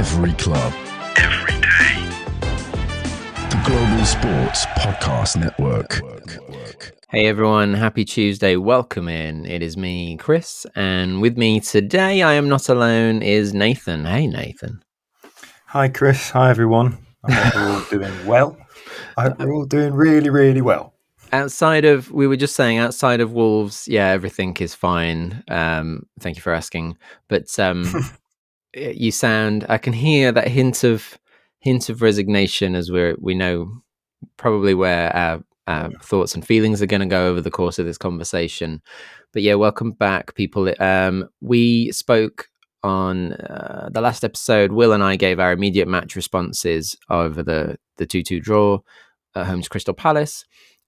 Every club. Every day. The Global Sports Podcast Network. Hey everyone, happy Tuesday. Welcome in. It is me, Chris, and with me today, I am not alone, is Nathan. Hey, Nathan. Hi, Chris. Hi, everyone. I hope we're all doing well. I hope we're all doing really, really well. We were just saying, outside of Wolves, yeah, everything is fine. Thank you for asking. But you sound, I can hear that hint of resignation as we know probably where our thoughts and feelings are going to go over the course of this conversation. But yeah, welcome back, people. We spoke on the last episode. Will and I gave our immediate match responses over the 2-2 draw at home to Crystal Palace.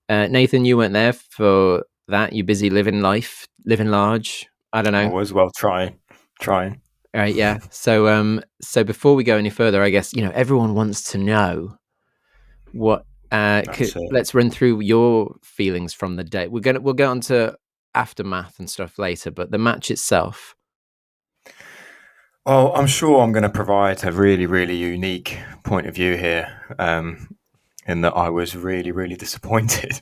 Nathan, you weren't there for that. You're busy living life, living large. I don't know. Always well trying. Right, yeah. So before we go any further, I guess everyone wants to know what. Let's run through your feelings from the day. We'll get on to aftermath and stuff later, but the match itself. Well, I'm sure I'm going to provide a really, really unique point of view here, in that I was really, really disappointed.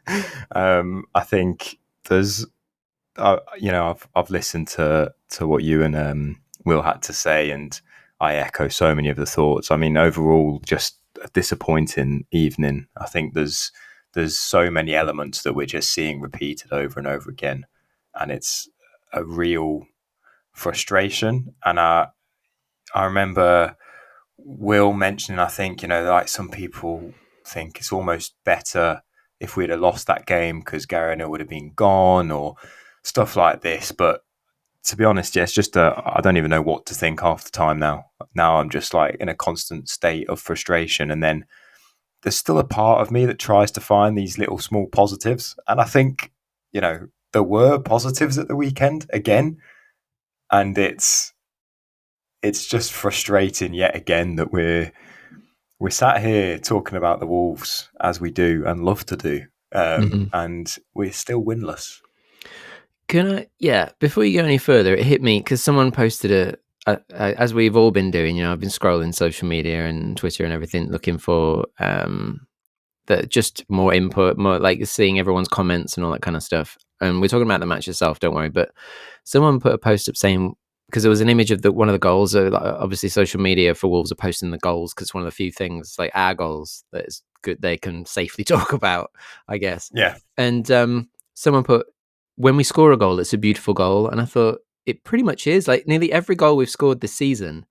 I think there's, I've listened to what you and Will had to say, and I echo so many of the thoughts. I mean, overall, just a disappointing evening. I think there's so many elements that we're just seeing repeated over and over again, and it's a real frustration. And I remember Will mentioning, I think, like some people think it's almost better if we'd have lost that game because Gary O'Neill would have been gone or stuff like this. But to be honest, yeah, it's just I don't even know what to think half the time now. Now I'm just like in a constant state of frustration. And then there's still a part of me that tries to find these little small positives. And I think, there were positives at the weekend again. And it's just frustrating yet again that we're sat here talking about the Wolves as we do and love to do. And we're still winless. Before you go any further, it hit me because someone posted as we've all been doing, I've been scrolling social media and Twitter and everything, looking for just more input, more like seeing everyone's comments and all that kind of stuff. And we're talking about the match itself, don't worry. But someone put a post up saying, because there was an image of one of the goals. Obviously, social media for Wolves are posting the goals because it's one of the few things, like our goals, that is good they can safely talk about, I guess. Yeah. And someone put, when we score a goal, it's a beautiful goal. And I thought it pretty much is. Like nearly every goal we've scored this season,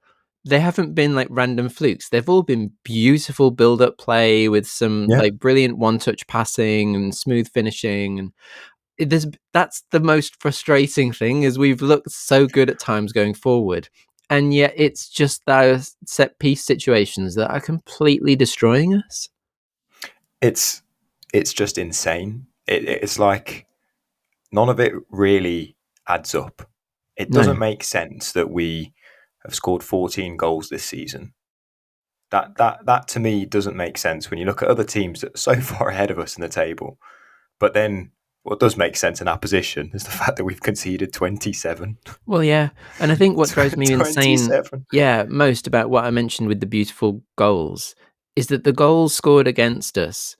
they haven't been like random flukes. They've all been beautiful build-up play with some like brilliant one-touch passing and smooth finishing. And that's the most frustrating thing, is we've looked so good at times going forward, and yet it's just those set piece situations that are completely destroying us. It's just insane. It's like none of it really adds up. It doesn't make sense that we have scored 14 goals this season. That to me doesn't make sense when you look at other teams that are so far ahead of us in the table. But then what does make sense in our position is the fact that we've conceded 27. Well, yeah. And I think what drives me insane, most about what I mentioned with the beautiful goals is that the goals scored against us,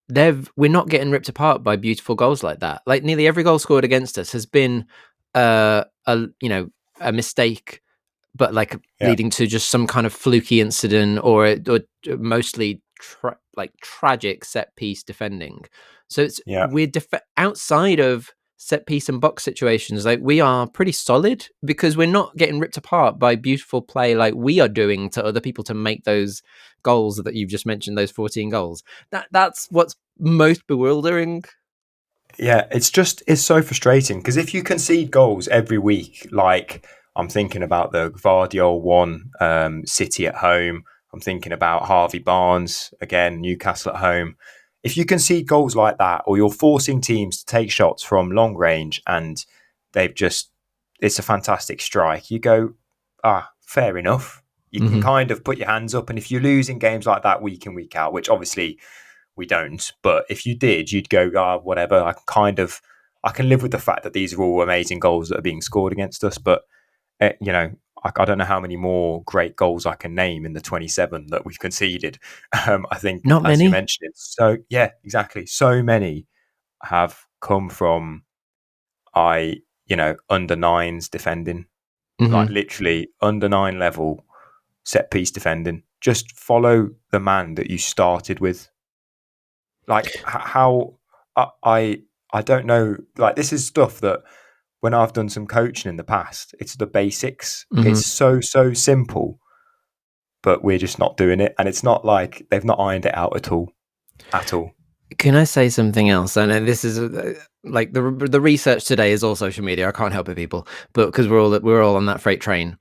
we're not getting ripped apart by beautiful goals like that. Like nearly every goal scored against us has been a mistake, but leading to just some kind of fluky incident or mostly tragic set piece defending. So it's we're outside of set piece and box situations, like we are pretty solid because we're not getting ripped apart by beautiful play like we are doing to other people to make those goals that you've just mentioned, those 14 goals. That's what's most bewildering. Yeah, it's so frustrating because if you concede goals every week, like I'm thinking about the Gvardiol one, City at home. I'm thinking about Harvey Barnes, again, Newcastle at home. If you concede goals like that, or you're forcing teams to take shots from long range and it's a fantastic strike, you go, fair enough. You can kind of put your hands up. And if you lose in games like that week in, week out, which obviously we don't, but if you did, you'd go, whatever. I can live with the fact that these are all amazing goals that are being scored against us. But, I don't know how many more great goals I can name in the 27 that we've conceded. I think, not as you many. mentioned, so yeah, exactly. So many have come from under nines defending, like literally under nine level set piece defending. Just follow the man that you started with. Like how I don't know. Like this is stuff that when I've done some coaching in the past, it's the basics. It's so simple, but we're just not doing it, and it's not like they've not ironed it out at all. Can I say something else? I know this is like the research today is all social media. I can't help it, people, but because we're all on that freight train.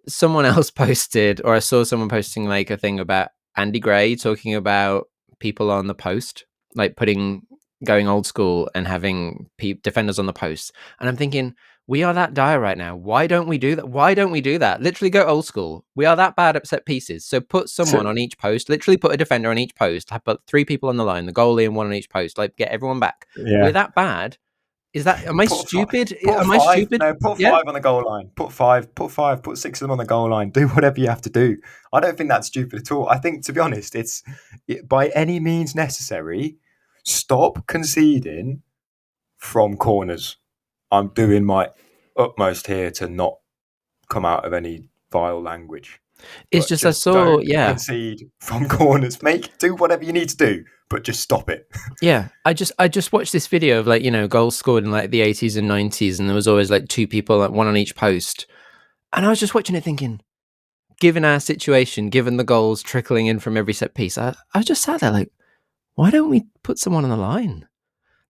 Someone else posted, or I saw someone posting like a thing about Andy Gray talking about people on the post, like going old school and having defenders on the post. And I'm thinking, we are that dire right now. Why don't we do that? Why don't we do that? Literally go old school. We are that bad at set pieces. So put someone on each post, literally put a defender on each post, have put 3 people on the line, the goalie and one on each post, like get everyone back. Yeah. We're that bad. Am I stupid? Am I stupid? No, put 5 on the goal line. Put 5, put 6 of them on the goal line. Do whatever you have to do. I don't think that's stupid at all. I think, to be honest, it's by any means necessary. Stop conceding from corners. I'm doing my utmost here to not come out of any vile language. It's just I saw, concede from corners. Do whatever you need to do, but just stop it. Yeah, I just watched this video of like, goals scored in like the 80s and 90s, and there was always like 2 people, like one on each post. And I was just watching it thinking, given our situation, given the goals trickling in from every set piece, I just sat there like, why don't we put someone on the line?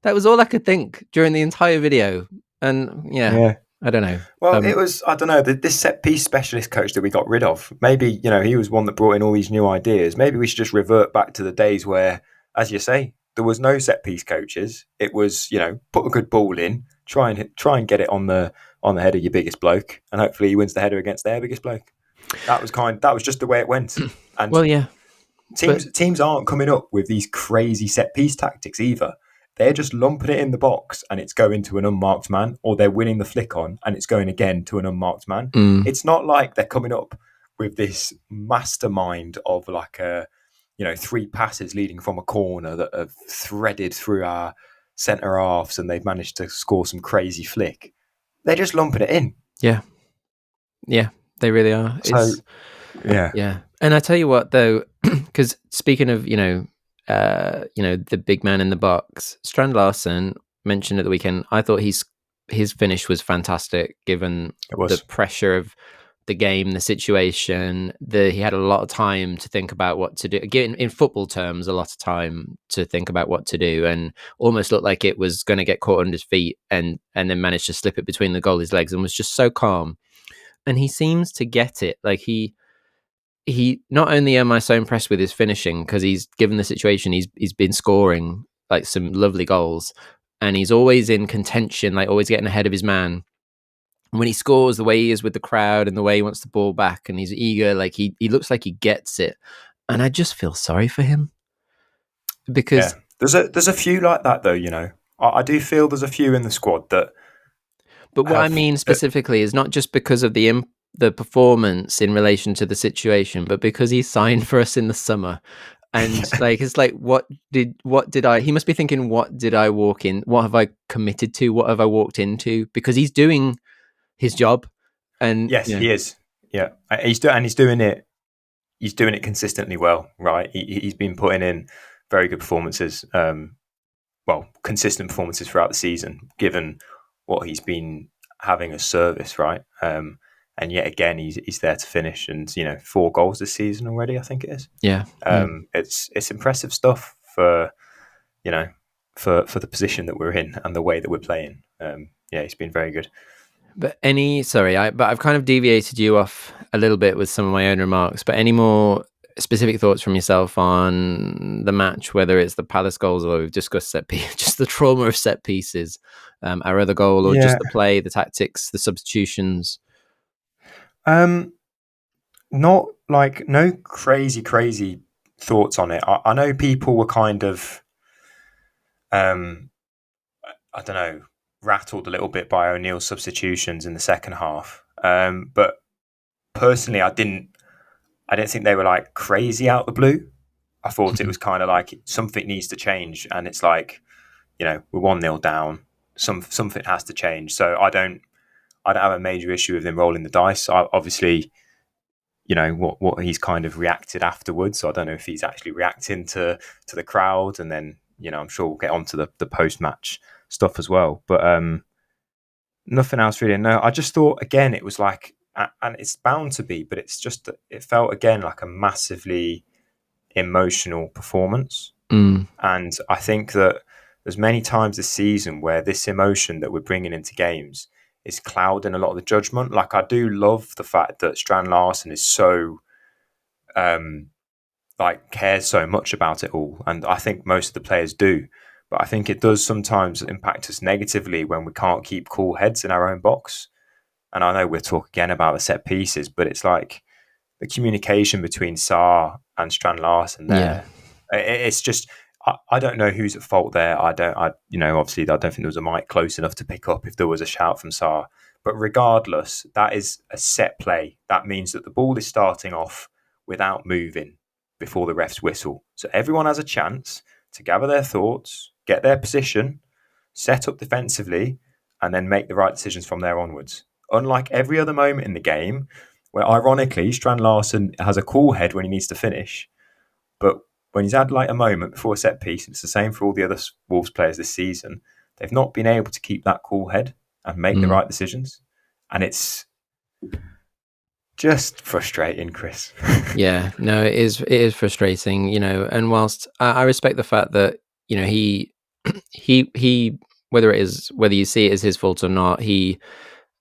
That was all I could think during the entire video. And yeah. I don't know. Well, it was, I don't know, this set piece specialist coach that we got rid of. Maybe, he was one that brought in all these new ideas. Maybe we should just revert back to the days where, as you say, there was no set piece coaches. It was, put a good ball in, try and get it on the head of your biggest bloke, and hopefully he wins the header against their biggest bloke. That was just the way it went. And well, yeah. Teams aren't coming up with these crazy set piece tactics either. They're just lumping it in the box and it's going to an unmarked man, or they're winning the flick on and it's going again to an unmarked man. It's not like they're coming up with this mastermind of like 3 passes leading from a corner that have threaded through our centre halves and they've managed to score some crazy flick. They're just lumping it in. Yeah. Yeah, they really are. Yeah. And I tell you what, though, because speaking of, the big man in the box, Strand Larsen mentioned at the weekend, I thought his finish was fantastic given the pressure of the game, the situation. He had a lot of time to think about what to do. Again, in football terms, a lot of time to think about what to do, and almost looked like it was going to get caught under his feet, and then managed to slip it between the goalie's legs, and was just so calm. And he seems to get it. Like he not only am I so impressed with his finishing, because he's given the situation, he's been scoring like some lovely goals, and he's always in contention, like always getting ahead of his man. When he scores, the way he is with the crowd and the way he wants the ball back, and he's eager, like he looks like he gets it, and I just feel sorry for him because there's a few like that though. I do feel there's a few in the squad that. But what I mean specifically is not just because of the performance in relation to the situation, but because he signed for us in the summer. And like, it's like, what did I, he must be thinking, what did I walk in? What have I committed to? What have I walked into? Because he's doing his job. And yes, he is. Yeah. He's doing it consistently well, right? He's been putting in very good performances. Consistent performances throughout the season, given what he's been having as service, right? And yet again, he's there to finish, and 4 goals this season already, I think it is. Yeah. It's impressive stuff for the position that we're in and the way that we're playing. He's been very good. But I've kind of deviated you off a little bit with some of my own remarks. But any more specific thoughts from yourself on the match, whether it's the Palace goals or we've discussed just the trauma of set pieces, our other goal, or just the play, the tactics, the substitutions? Not like no crazy thoughts on it. I know people were kind of, I don't know, rattled a little bit by O'Neill's substitutions in the second half. But personally, I didn't think they were like crazy out the blue. I thought it was kind of like something needs to change, and it's like, we're 1-0 down. Something has to change. So I don't have a major issue with him rolling the dice. Obviously, what he's kind of reacted afterwards. So I don't know if he's actually reacting to the crowd, and then I'm sure we'll get onto the post match stuff as well. But nothing else really. No, I just thought again it was like, and it's bound to be, but it's just that it felt again like a massively emotional performance. And I think that there's many times this season where this emotion that we're bringing into games is clouding a lot of the judgment. Like, I do love the fact that Strand Larsen is so cares so much about it all, and I think most of the players do. But I think it does sometimes impact us negatively when we can't keep cool heads in our own box. And I know we'll talk again about the set pieces, but it's like the communication between Sarr and Strand Larsen there. Yeah. It's just, I don't know who's at fault there. Obviously I don't think there was a mic close enough to pick up if there was a shout from Sarr. But regardless, that is a set play. That means that the ball is starting off without moving before the refs whistle. So everyone has a chance to gather their thoughts, get their position, set up defensively, and then make the right decisions from there onwards. Unlike every other moment in the game, where ironically Strand Larsen has a cool head when he needs to finish, but when he's had like a moment before a set piece, it's the same for all the other Wolves players this season, they've not been able to keep that cool head and make the right decisions. And it's just frustrating, Chris. Yeah, no, it is frustrating, and whilst I respect the fact that, he whether you see it as his fault or not, he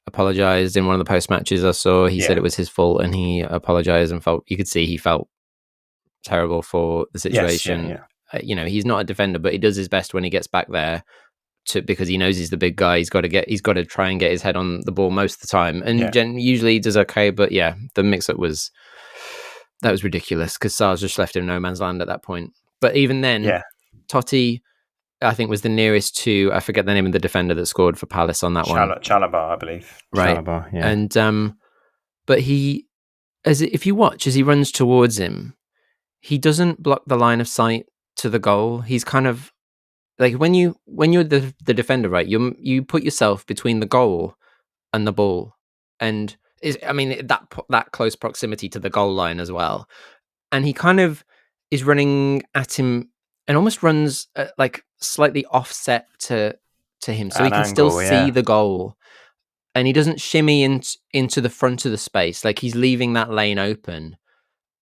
apologized in one of the post matches I saw. He said it was his fault, and he apologized and you could see he felt terrible for the situation. Yes, yeah. He's not a defender, but he does his best when he gets back there because he knows he's the big guy. He's got to try and get his head on the ball most of the time, and usually he does okay. But yeah, the mix-up was ridiculous because Sarr's just left him no man's land at that point. But even then, Totti, I think, was the nearest to, I forget the name of the defender that scored for Palace on that one. Chalobah, I believe. Right. Chalobah, yeah. And but if you watch as he runs towards him, he doesn't block the line of sight to the goal. He's kind of like, when you're the defender, right? You put yourself between the goal and the ball, and that close proximity to the goal line as well. And he kind of is running at him and almost runs like slightly offset to him, so he can still see the goal, and he doesn't shimmy into the front of the space. Like, he's leaving that lane open,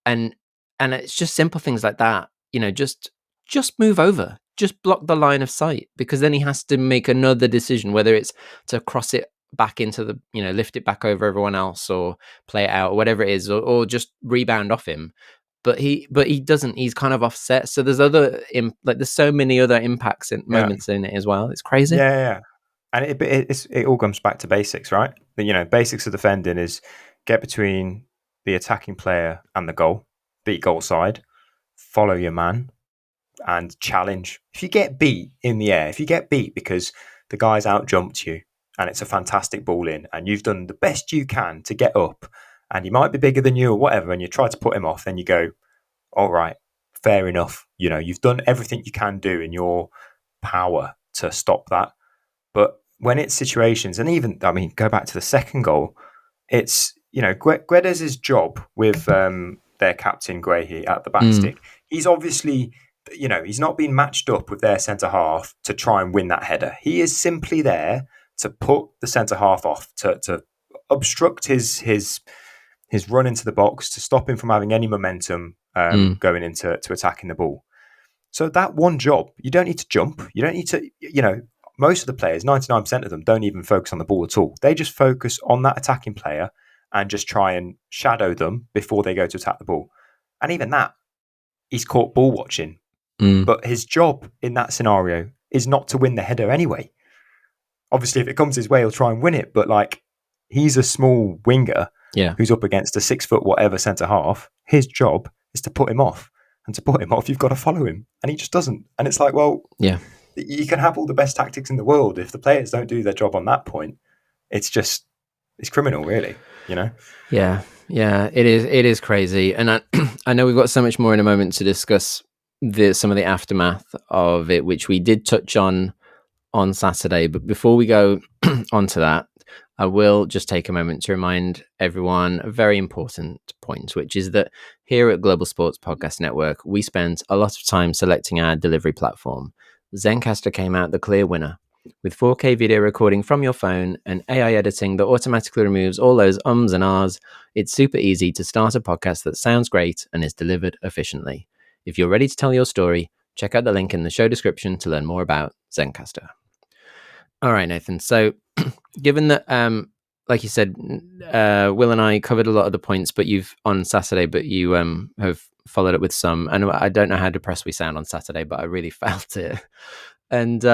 and it's just simple things like that. Just move over, just block the line of sight, because then he has to make another decision, whether it's to cross it back into the, lift it back over everyone else, or play it out, or whatever it is, or just rebound off him. But he doesn't. He's kind of offset. So there's there's so many other impacts and moments in it as well. It's crazy. Yeah. And it all comes back to basics, right? Basics of defending is get between the attacking player and the goal, beat goal side, follow your man, and challenge. If you get beat in the air, if you get beat because the guy's out jumped you and it's a fantastic ball in, and you've done the best you can to get up, and he might be bigger than you or whatever, and you try to put him off, then you go, all right, fair enough. You've done everything you can do in your power to stop that. But when it's situations, and even, go back to the second goal, it's, Guedes' job with their captain, Guehi, at the back stick. He's obviously, he's not been matched up with their centre-half to try and win that header. He is simply there to put the centre-half off, to obstruct his run into the box, to stop him from having any momentum going into attacking the ball. So that one job, you don't need to jump. You don't need to, most of the players, 99% of them, don't even focus on the ball at all. They just focus on that attacking player and just try and shadow them before they go to attack the ball. And even that, he's caught ball watching. But his job in that scenario is not to win the header anyway. Obviously, if it comes his way, he'll try and win it. But he's a small winger who's up against a 6 foot whatever centre half. His job is to put him off. And to put him off, you've got to follow him. And he just doesn't. And it's like, well, you can have all the best tactics in the world. If the players don't do their job on that point, it's criminal, really, Yeah, Yeah, it is. It is crazy, and I know we've got so much more in a moment to discuss some of the aftermath of it, which we did touch on Saturday. But before we go onto that, I will just take a moment to remind everyone a very important point, which is that here at Global Sports Podcast Network, we spent a lot of time selecting our delivery platform. Zencastr came out the clear winner. With 4K video recording from your phone and AI editing that automatically removes all those ums and ahs, it's super easy to start a podcast that sounds great and is delivered efficiently. If you're ready to tell your story, check out the link in the show description to learn more about Zencastr. All right, Nathan. So, given that, like you said, Will and I covered a lot of the points, but on Saturday, but you have followed up with some. And I don't know how depressed we sound on Saturday, but I really felt it. And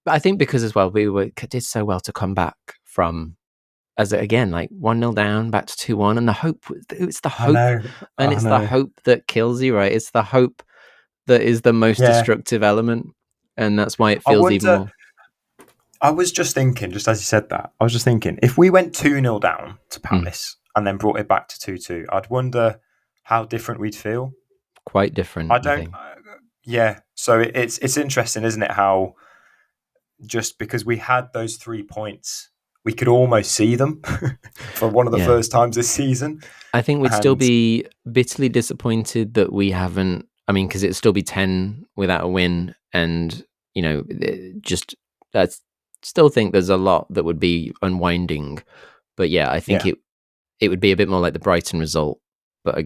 I think because as well, we did so well to come back from, as again, like 1-0 down, back to 2-1, and the hope. It's the hope, the hope that kills you, right? It's the hope that is the most destructive element, and that's why it feels even more. I was just thinking, just as you said that, I was just thinking, if we went 2-0 down to Palace and then brought it back to 2-2, I'd wonder how different we'd feel. Quite different. I don't. So it's interesting, isn't it? How just because we had those 3 points, we could almost see them for one of the first times this season. I think we'd still be bitterly disappointed that we haven't. I mean, because it'd still be 10 without a win, and just that's. Still think there's a lot that would be unwinding, but I think it would be a bit more like the Brighton result, but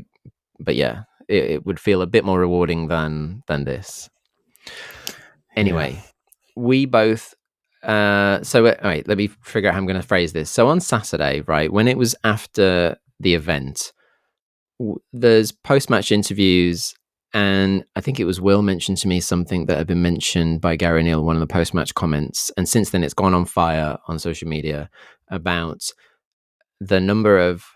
it would feel a bit more rewarding than this. Anyway, we both so all right, let me figure out how I'm going to phrase this. So on Saturday, right, when it was after the event, there's post-match interviews. And I think it was Will mentioned to me something that had been mentioned by Gary Neal, one of the post-match comments. And since then, it's gone on fire on social media about the number of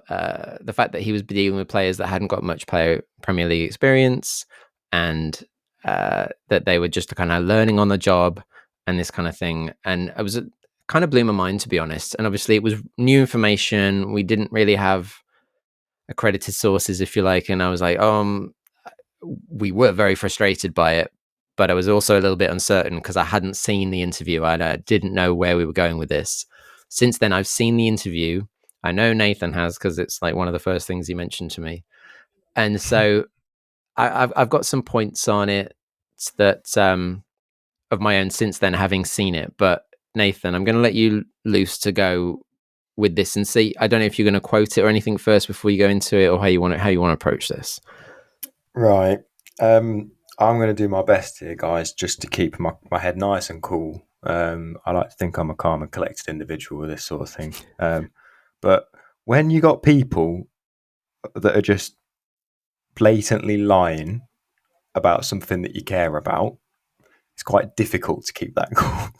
the fact that he was dealing with players that hadn't got much Premier League experience, and that they were just kind of learning on the job and this kind of thing. And it was kind of blew my mind, to be honest. And obviously, it was new information. We didn't really have accredited sources, if you like. And I was like, we were very frustrated by it, but I was also a little bit uncertain because I hadn't seen the interview. I didn't know where we were going with this. Since then, I've seen the interview. I know Nathan has, because it's like one of the first things he mentioned to me. And so I've got some points on it that of my own since then, having seen it. But Nathan, I'm going to let you loose to go with this and see. I don't know if you're going to quote it or anything first before you go into it, or how you want to approach this. Right. I'm going to do my best here, guys, just to keep my head nice and cool. I like to think I'm a calm and collected individual with this sort of thing. But when you got people that are just blatantly lying about something that you care about, it's quite difficult to keep that cool.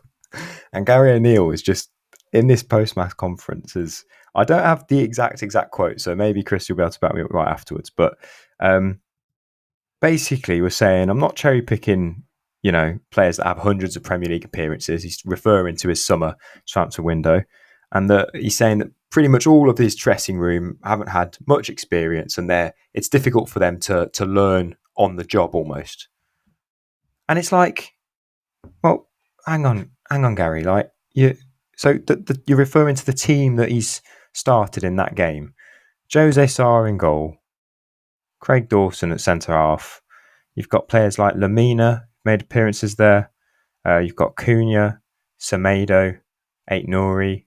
And Gary O'Neill is just in this post-match conference. I don't have the exact quote, so maybe Chris will be able to back me up right afterwards. But basically, we're saying, I'm not cherry picking, players that have hundreds of Premier League appearances. He's referring to his summer transfer window, and that he's saying that pretty much all of his dressing room haven't had much experience, and it's difficult for them to learn on the job almost. And it's like, well, hang on, Gary. Like you're referring to the team that he's started in that game. Jose Sarr in goal, Craig Dawson at centre half. You've got players like Lamina made appearances there. You've got Cunha, Semedo, Aït-Nouri.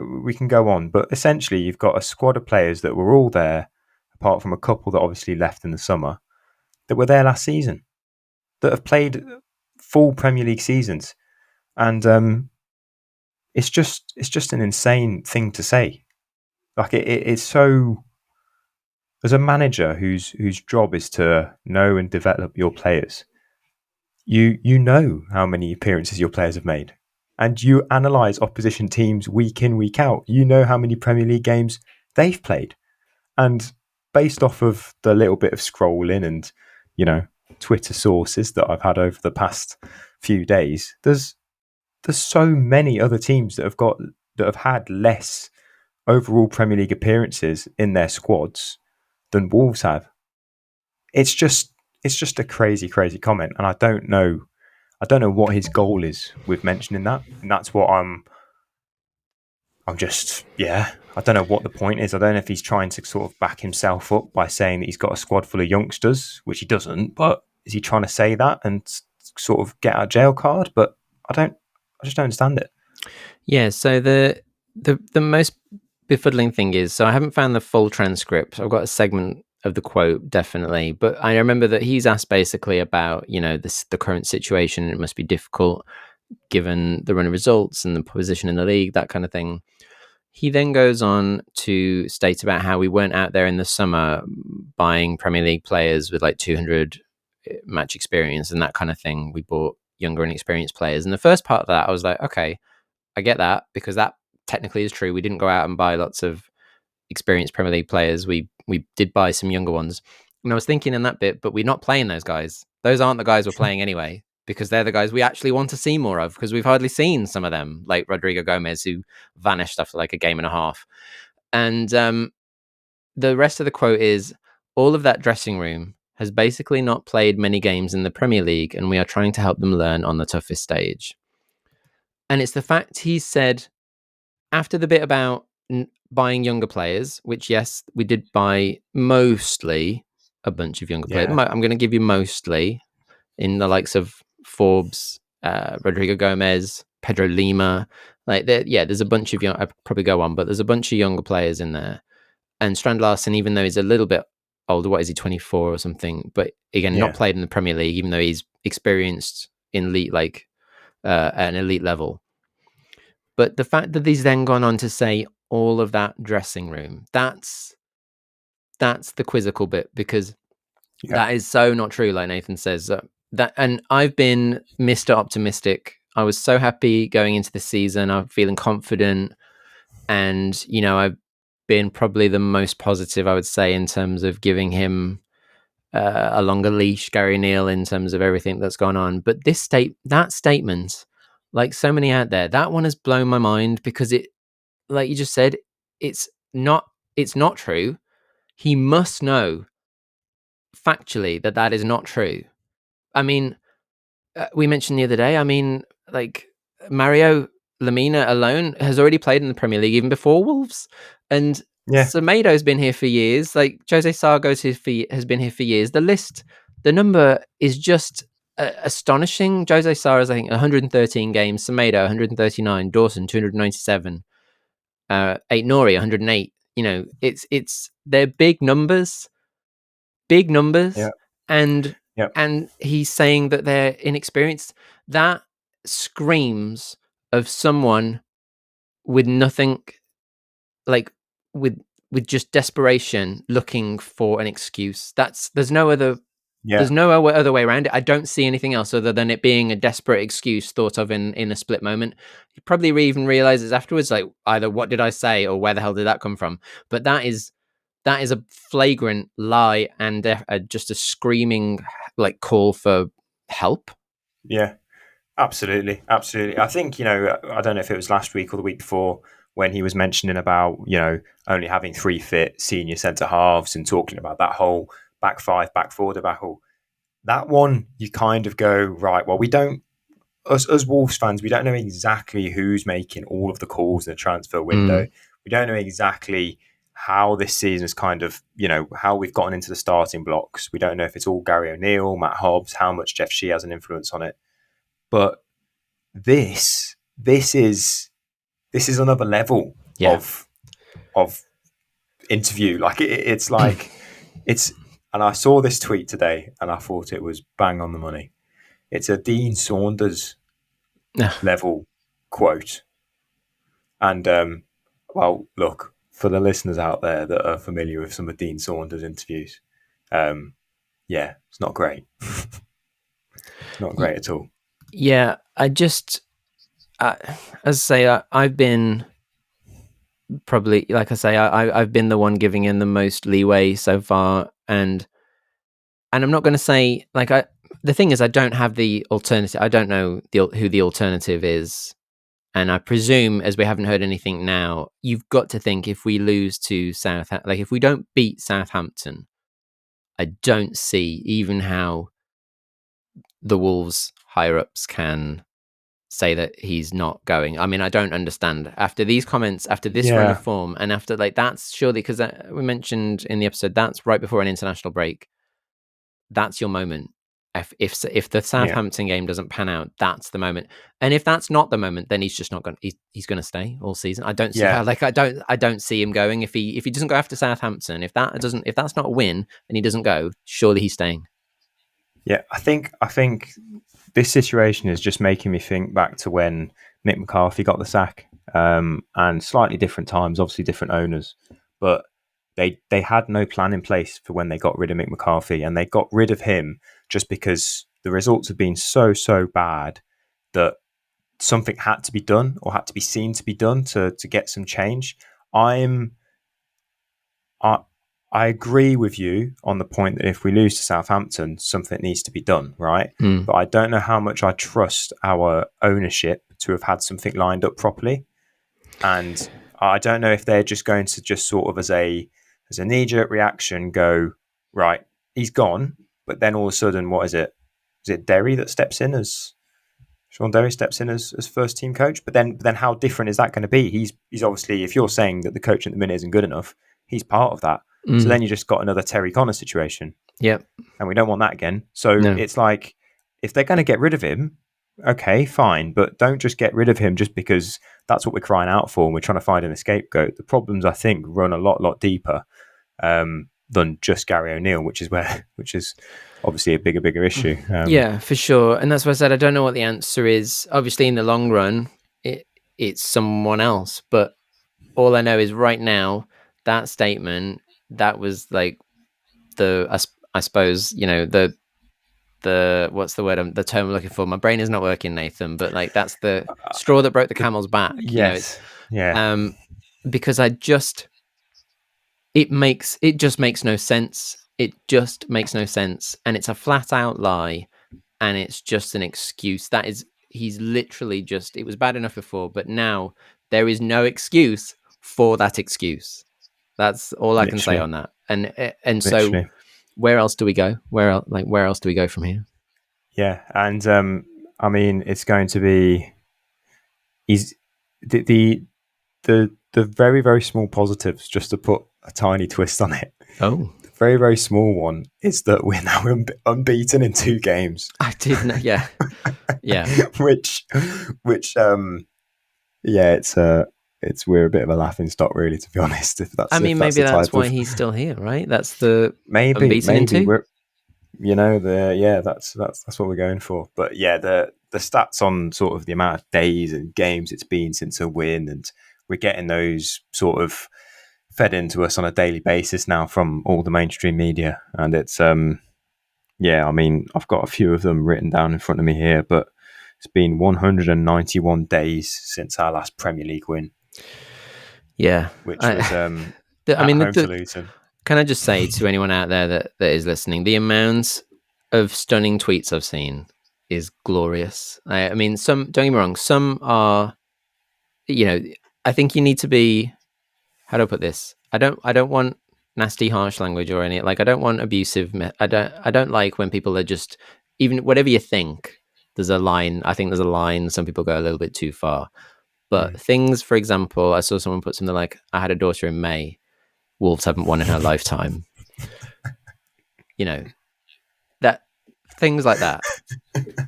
We can go on, but essentially you've got a squad of players that were all there, apart from a couple that obviously left in the summer, that were there last season, that have played full Premier League seasons, and it's just an insane thing to say. Like it's so. As a manager whose job is to know and develop your players, you know how many appearances your players have made, and you analyse opposition teams week in, week out. You know how many Premier League games they've played, and based off of the little bit of scrolling and Twitter sources that I've had over the past few days, there's so many other teams that have had less overall Premier League appearances in their squads than Wolves have. It's just a crazy comment, and I don't know what his goal is with mentioning that, and that's what I'm just, I don't know what the point is. I don't know if he's trying to sort of back himself up by saying that he's got a squad full of youngsters, which he doesn't, but is he trying to say that and sort of get out of jail card? But I just don't understand it. Yeah, so the most befuddling thing is, so I haven't found the full transcript. I've got a segment of the quote, definitely, but I remember that he's asked basically about, the current situation, and it must be difficult given the run of results and the position in the league, that kind of thing. He then goes on to state about how we weren't out there in the summer buying Premier League players with like 200 match experience and that kind of thing. We bought younger and experienced players. And the first part of that, I was like, okay, I get that, because that technically is true. We didn't go out and buy lots of experienced Premier League players. We did buy some younger ones. And I was thinking in that bit, but we're not playing those guys. Those aren't the guys we're playing anyway, because they're the guys we actually want to see more of, because we've hardly seen some of them, like Rodrigo Gomez, who vanished after like a game and a half. And the rest of the quote is, all of that dressing room has basically not played many games in the Premier League, and we are trying to help them learn on the toughest stage. And it's the fact he said after the bit about buying younger players, which, yes, we did buy mostly a bunch of younger players. I'm going to give you mostly, in the likes of Forbes, Rodrigo Gomez, Pedro Lima. Like, there's a bunch of young. I probably go on, but there's a bunch of younger players in there. And Strand Larsen, even though he's a little bit older, what is he, 24 or something? But again, not played in the Premier League, even though he's experienced in elite, like an elite level. But the fact that he's then gone on to say all of that dressing room, that's the quizzical bit, because that is so not true, like Nathan says. And I've been Mr. Optimistic. I was so happy going into the season. I'm feeling confident. And, I've been probably the most positive, I would say, in terms of giving him a longer leash, Gary Neal, in terms of everything that's gone on. But that statement, like so many out there, that one has blown my mind, because it, like you just said, it's not true. He must know factually that is not true. I mean, we mentioned the other day, like Mario Lemina alone has already played in the Premier League even before Wolves. And Semedo's been here for years. Like Jose Sargos has been here for years. The number is just astonishing. Jose Sarr is, I think, 113 games. Semedo 139. Dawson 297. Aït-Nouri 108. They're big numbers, and he's saying that they're inexperienced. That screams of someone with nothing, like with just desperation, looking for an excuse. There's no other way around it. I don't see anything else other than it being a desperate excuse thought of in a split moment. He probably even realizes afterwards, like, either what did I say or where the hell did that come from? But that is a flagrant lie and just a screaming like call for help. Yeah, absolutely. I think, I don't know if it was last week or the week before, when he was mentioning about, only having 3 fit senior centre halves and talking about that whole back 5, back 4 debacle. That one, you kind of go, right, well, we don't, as Wolves fans, we don't know exactly who's making all of the calls in the transfer window. We don't know exactly how this season is kind of, how we've gotten into the starting blocks. We don't know if it's all Gary O'Neill, Matt Hobbs, how much Jeff Shee has an influence on it. But this is another level of interview. Like it's like and I saw this tweet today and I thought it was bang on the money. It's a Dean Saunders level quote. And well, look, for the listeners out there that are familiar with some of Dean Saunders' interviews, it's not great. Not great at all. Yeah, as I say, I've been probably, like I say, I've been the one giving him the most leeway so far, and I'm not going to say, like, the thing is, I don't have the alternative. I don't know who the alternative is, And I presume, as we haven't heard anything now, you've got to think if we lose to if we don't beat Southampton, I don't see even how the Wolves higher ups can say that he's not going. I mean, I don't understand after these comments, after this run of form, and after that's surely because we mentioned in the episode that's right before an international break. That's your moment. If the Southampton game doesn't pan out, that's the moment. And if that's not the moment, then he's just not going. He's going to stay all season. I don't see how. I don't see him going if he doesn't go after Southampton. If that's not a win and he doesn't go, surely he's staying. Yeah, I think this situation is just making me think back to when Mick McCarthy got the sack, and slightly different times, obviously different owners, but they had no plan in place for when they got rid of Mick McCarthy, and they got rid of him just because the results have been so bad that something had to be done or had to be seen to be done to get some change. I agree with you on the point that if we lose to Southampton, something needs to be done, right? But I don't know how much I trust our ownership to have had something lined up properly. And I don't know if they're just going to just sort of as a knee-jerk reaction go, right, he's gone, but then all of a sudden, what is it? Is it Derry that steps in as Sean Derry steps in as first team coach? But then how different is that going to be? He's obviously, if you're saying that the coach at the minute isn't good enough, he's part of that. So then you just got another Terry Connor situation. Yep. And we don't want that again. So It's like, if they're going to get rid of him, okay, fine. But don't just get rid of him just because that's what we're crying out for and we're trying to find a scapegoat. The problems, I think, run a lot deeper than just Gary O'Neill, which is obviously a bigger issue. Yeah, for sure. And that's why I said I don't know what the answer is. Obviously, in the long run, it's someone else. But all I know is right now, that statement, that was like I suppose, the what's the word? The term I'm looking for. My brain is not working, Nathan. But like that's the straw that broke the camel's back. Yes. Because it just makes no sense. It just makes no sense, and it's a flat out lie, and it's just an excuse. He's literally just. It was bad enough before, but now there is no excuse for that excuse. That's all I can say on that. And so, where else do we go? Where else do we go from here? Yeah, and I mean, it's going to be the very, very small positives, just to put a tiny twist on it. Oh, the very, very small one is that we're now unbeaten in 2 games. I did know. Yeah. which it's we're a bit of a laughing stock, really, to be honest. If that's, maybe that's why he's still here, right? That's the maybe we're, that's what we're going for. But yeah, the stats on sort of the amount of days and games it's been since a win, and we're getting those sort of fed into us on a daily basis now from all the mainstream media, and it's I mean, I've got a few of them written down in front of me here, but it's been 191 days since our last Premier League win. Yeah, which was home to Luton. Can I just say to anyone out there that is listening, the amount of stunning tweets I've seen is glorious. I mean, some, don't get me wrong, some are, I think you need to be, how do I put this? I don't want nasty, harsh language or any, I don't want abusive. I don't like when people are just, even whatever you think, there's a line. I think there's a line. Some people go a little bit too far. But things, for example, I saw someone put something like, I had a daughter in May. Wolves haven't won in her lifetime. That things like that.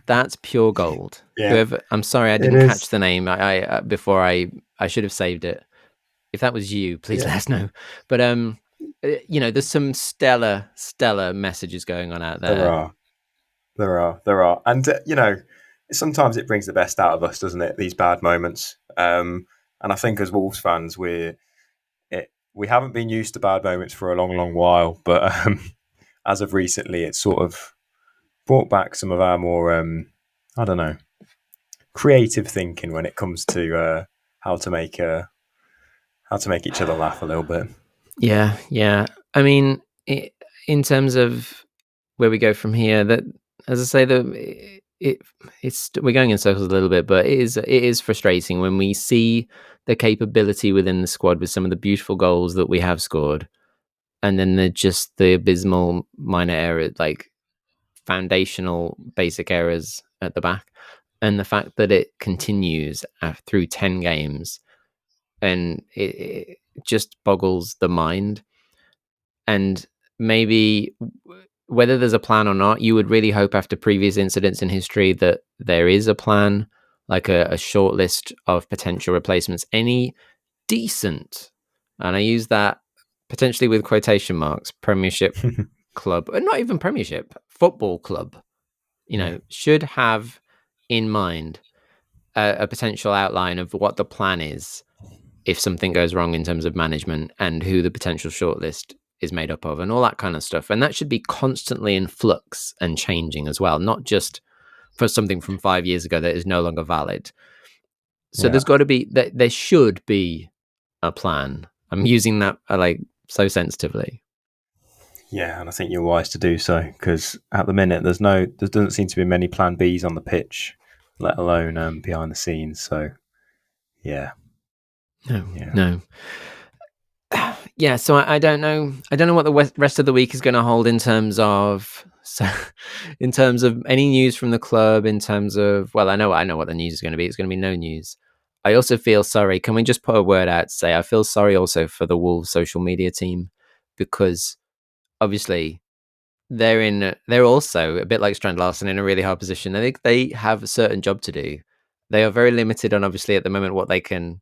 That's pure gold. Yeah. I'm sorry, I didn't catch the name. I should have saved it. If that was you, please let us know. But there's some stellar messages going on out there. There are, and sometimes it brings the best out of us, doesn't it? These bad moments, and I think as Wolves fans, we haven't been used to bad moments for a long while, but as of recently, it's sort of brought back some of our more, I don't know, creative thinking when it comes to how to make each other laugh a little bit. Yeah. I mean, in terms of where we go from here, that, as I say, we're going in circles a little bit, but it is frustrating when we see the capability within the squad with some of the beautiful goals that we have scored, and then the abysmal minor errors, like foundational basic errors at the back, and the fact that it continues through 10 games, and it just boggles the mind. And maybe whether there's a plan or not, you would really hope after previous incidents in history that there is a plan, like a short list of potential replacements. Any decent, and I use that potentially with quotation marks, Premiership club, and not even Premiership, football club, should have in mind a potential outline of what the plan is if something goes wrong in terms of management, and who the potential shortlist is made up of, and all that kind of stuff. And that should be constantly in flux and changing as well, not just for something from 5 years ago that is no longer valid. So there's got to be, there should be a plan. I'm using that like so sensitively. Yeah, and I think you're wise to do so, because at the minute there doesn't seem to be many plan Bs on the pitch, let alone behind the scenes. So yeah. No. Yeah, so I don't know. I don't know what the rest of the week is going to hold in terms of any news from the club. In terms of, well, I know what the news is going to be. It's going to be no news. I also feel sorry. Can we just put a word out to say I feel sorry also for the Wolves social media team, because obviously they're also a bit like Strand Larsen in a really hard position. I think they have a certain job to do. They are very limited on, obviously, at the moment what they can.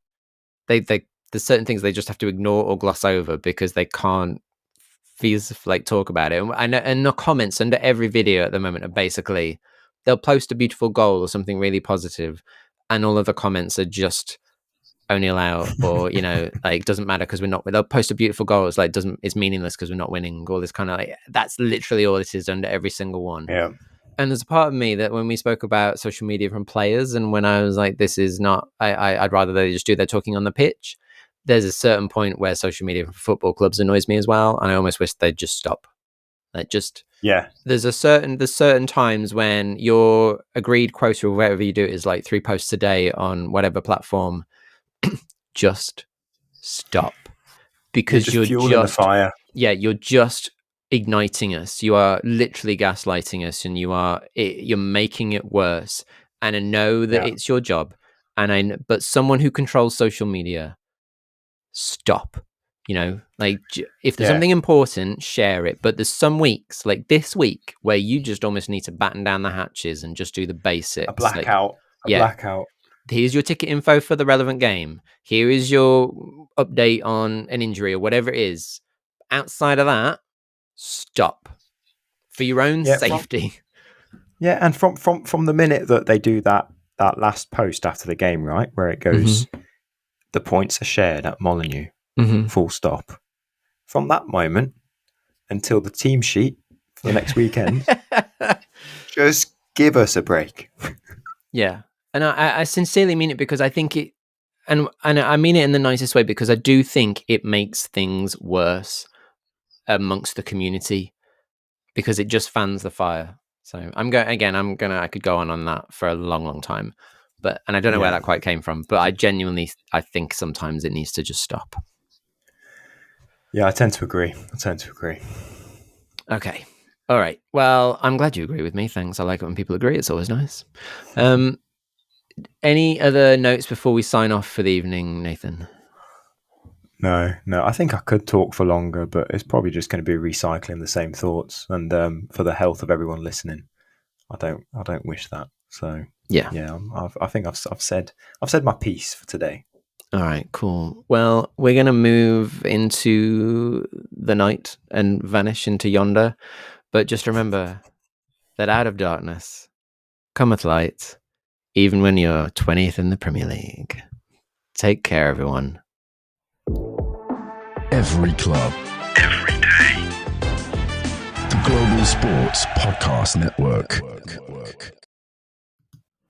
There's certain things they just have to ignore or gloss over because they can't talk about it. And the comments under every video at the moment are basically, they'll post a beautiful goal or something really positive, and all of the comments are just only allow, or like, doesn't matter because we're not. They'll post a beautiful goal, it's like it's meaningless because we're not winning. All this kind of like, that's literally all it is under every single one. Yeah. And there's a part of me that when we spoke about social media from players, and when I was like, this is not, I'd rather they just do their talking on the pitch. There's a certain point where social media from football clubs annoys me as well, and I almost wish they'd just stop. Like, just there's certain times when your agreed quota or whatever you do is like 3 posts a day on whatever platform. Just stop, because you're fueling the fire. Yeah, you're just igniting us. You are literally gaslighting us, and you're making it worse. And I know that it's your job, but someone who controls social media, stop. Like, if there's something important, share it. But there's some weeks, like this week, where you just almost need to batten down the hatches and just do the basics. A blackout. Blackout. Here's your ticket info for the relevant game. Here is your update on an injury or whatever it is. Outside of that, stop for your own safety. And from the minute that they do that last post after the game, right, where it goes, the points are shared at Molineux, full stop. From that moment until the team sheet for the next weekend, just give us a break. Yeah. And I sincerely mean it, because I think it, and I mean it in the nicest way, because I do think it makes things worse amongst the community, because it just fans the fire. So I could go on that for a long, long time, and I don't know where that quite came from, but I think sometimes it needs to just stop. Yeah, I tend to agree. Okay. All right. Well, I'm glad you agree with me. Thanks. I like it when people agree. It's always nice. Any other notes before we sign off for the evening, Nathan? No. I think I could talk for longer, but it's probably just going to be recycling the same thoughts. And for the health of everyone listening, I don't wish that. So I think I've said my piece for today. All right, cool. Well, we're going to move into the night and vanish into yonder. But just remember that out of darkness cometh light, even when you're 20th in the Premier League. Take care, everyone. Every club, every day. The Global Sports Podcast Network.